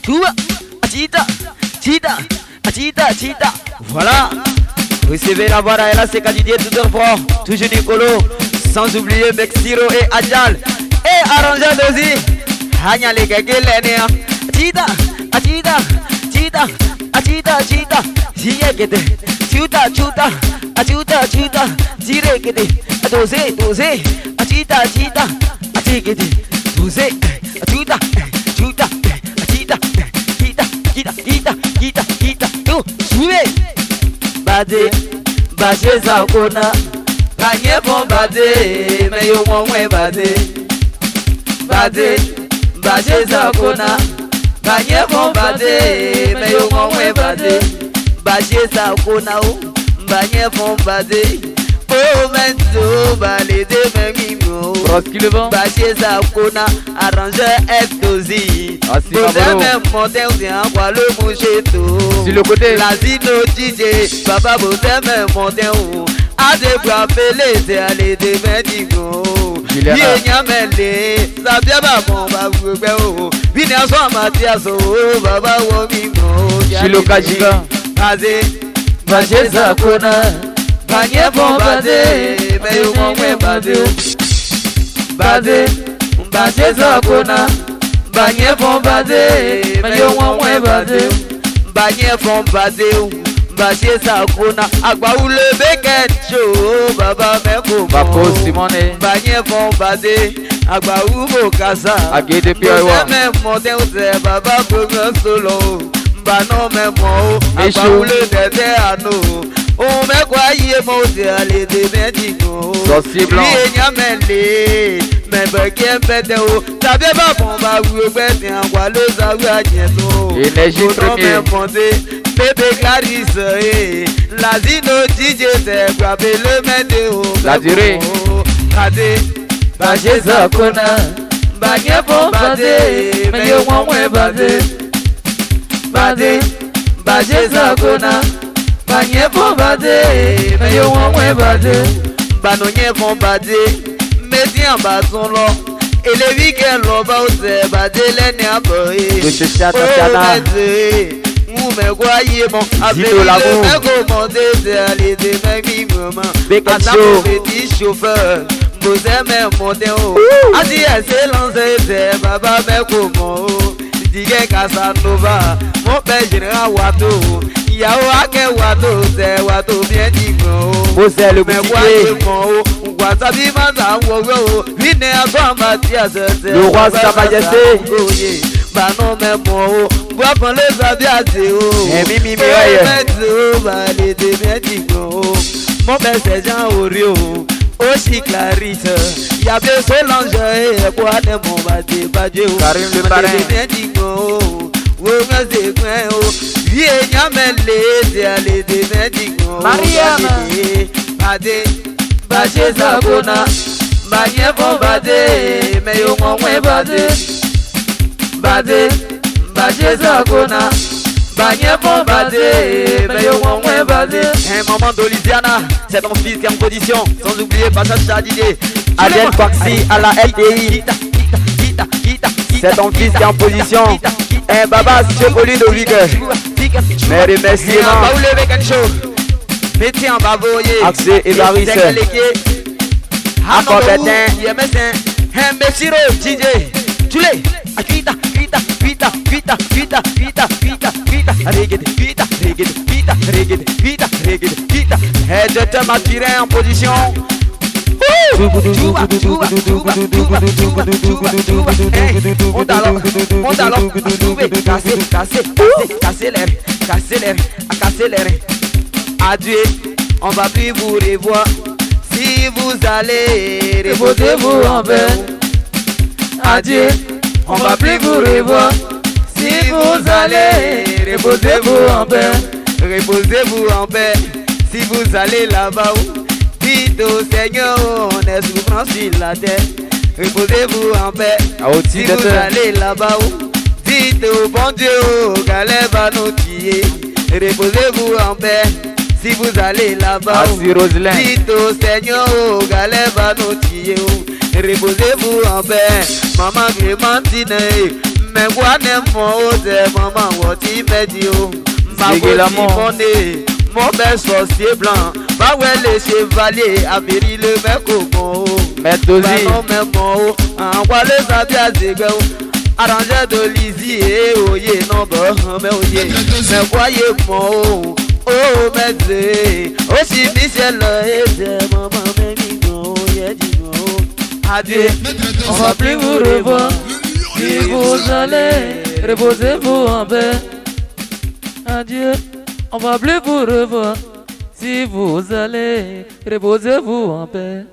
Chouba, Achita, Chita, Achita, Chita. Voilà. Recevez la voix là, c'est Didier tout en fort. Toujours Nicolo. Sans oublier Mexiro et Adjal. Et arrangeur aussi. Hanya les gars, Chita, Achita, Chita, Achita, Chita. Ziyekete. Chuta, chuta, achuta, chuta. Zirekete. Doze, doze. Achita, Chita, Achikete. Doze, achuta, chuta. Kita, tu, suwe. Bade, bache sa kona. Kanye bon bade, me yo mwe bade. Bade, bache sa kona. Kanye bon bade, me yo mwe bade. Bache sa kona o, kanye bon bade. Oh mento, balé de memimo. Bache sa kona, arrangeur F2Z. Vous aimez monter, vous en quoi le moucheto. Sur le côté. La zino DJ, papa vous aimez monter. A de quoi appeler, c'est aller de Medigo. Bien yamele, ça bien va bon, va vous faire. Bien soit Mathias, baba womimo. Sur le Kajiga. Bazé, bache sa kona. Banye bon bade, me yo mwe bade. Bade, bache sa kona. Banye bon bade, me yo mwe bade. Banye bon bade, bache sa kona. Agba ou le beket show, baba me ko. Bako Simone. Banye bon bade, agba ou bo kasa. Agede piwa. Me monte ou se baba ko solo. Bano me mo, agba ou le tete ano. On me croyait mon Dieu, allez de Medigo. Sorcier blanc. Mais bien pété ou. T'as bien pas bon, bah, vous pété en quoi le savoir bientôt. Énergie première. Bébé Clarisse, la zino DJ, c'est frapper le météo. La durée. Bade, bache sa kona. Bagye bon bade, mais yo mwen bade. Bade, bache sa kona. Banye bon bade, mais yo mwen bade. Banonye bon bade, meti en bason lo. Et les week-ends lo ba ose bade l'année à boy. Monsieur Chata Chata. Ou me croyez bon, avec Zito le Lago. mec commandé, c'est aller de mes maman. Beket Attends Show. petit chauffeur, vous aimez monter haut. Adi c'est lancé, c'est baba me comment. Dige Casanova, mon père général Wato. Yao ake Wato, c'est Wato bien dit gros. Vous c'est le Mais boutiquier. Wasabi Manda Wogo, Vine à Mathias, Le roi Sa Majesté. Banon même mo, bois pour les abiatés. Mimi Mireille. Balé de Medigo. Mon père c'est Jean Orio. Aussi Clarisse, y'a bien Solange et quoi de mon bâti badjé. Karim le parrain. Medigo. Wo me se kwen o. Vie nyamele, c'est aller de Medigo. Mariam. Bade, bache sa kona. Banye bon bade, me yo mwen bade. Bade, bache sa kona. Banye bon bade, me yo mwen bade. Un moment d'Olisiana, c'est ton fils qui est en position. Sans oublier Passage Chadidé. Adel Faxi à la LTI. C'est ton fils qui est en position. Un baba chocoli de Vigueur. Mes remerciements. Mettez en bas voyer. Accès et Varisse. Encore Bétin. Un Mexiro, DJ. Tu l'es. Cuita. Et je te m'attirer en position. Monte alors, casser l'air. Adieu, on va plus vous revoir. Si vous allez, reposez-vous en paix. Adieu, on va plus vous revoir. Si vous allez, reposez-vous en paix. Reposez-vous en paix. Si vous allez là-bas, dites au Seigneur, on est souffrance sur la terre. Reposez-vous en paix. Si vous allez là-bas, dites au bon Dieu, galère va nous tuer. Reposez-vous en paix. Si vous allez là-bas, dites au Seigneur, galère va nous tuer. Reposez-vous en paix. Maman Clémentine, Mais quoi n'est mon c'est maman, what il m'a dit, oh. Ma voix mon bel sorcier blanc. Ma ouais les chevaliers, Amélie le mec au bon. Mais aussi. Non, mais mon, en quoi les abias zégo. Arrangeur de lisier, oh yeah, non, mais oh yeah. Mais voyez mon, oh, mais c'est. Aussi Michel, et maman, mais mignon, yeah, dis-moi. Adieu, on va plus vous revoir. Si vous allez, reposez-vous en paix. Adieu, on va plus vous revoir. Si vous allez, reposez-vous en paix.